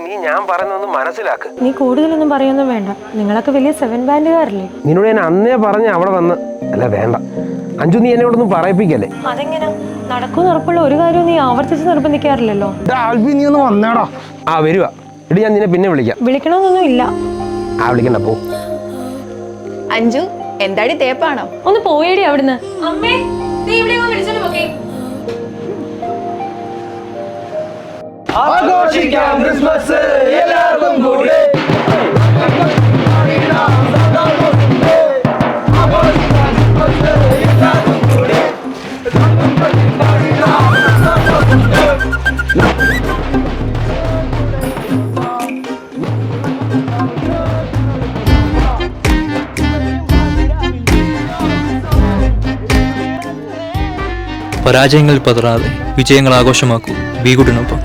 നീ ഞാൻ പറയുന്നൊന്ന് മനസ്സിലാക്ക്. നീ കൂടുതലൊന്നും പറയൊന്നും വേണ്ട. നിങ്ങളൊക്കെ വലിയ 7 ബാൻഡുകാരല്ലേ? നിന്നോട് ഞാൻ അന്നേ പറഞ്ഞ അവിടെ വന്ന്. അല്ല വേണ്ട അഞ്ജു, നീ എന്നോടൊന്നും പറയിപ്പിക്കല്ലേ. അതെങ്ങനെ നടക്കും? ഉറപ്പുള്ള ഒരു കാര്യവും നീ ആവർത്തിച്ച് നിർബന്ധിക്കാറില്ലല്ലോ. നീ ഒന്ന് വന്നേടാ. ആ വരുവാ. എടി ഞാൻ നിന്നെ പിന്നെ വിളിക്കാം. വിളിക്കണമെന്നൊന്നും ഇല്ല. ആ വിളിക്കണ്ട, പോ. അഞ്ജു എന്താടി തേപ്പാണോ? ഒന്ന് പോയേടി അവിടുന്ന്. അമ്മേ നീ ഇവിടെ വിളിച്ചോണ്ട് പോകേ. ആഘോഷിക്കാം ക്രിസ്മസ് എല്ലാവർക്കും കൂടെ. പരാജയങ്ങളിൽ പതറാതെ വിജയങ്ങൾ ആഘോഷമാക്കൂ. ബി ഗുഡിനൊപ്പം.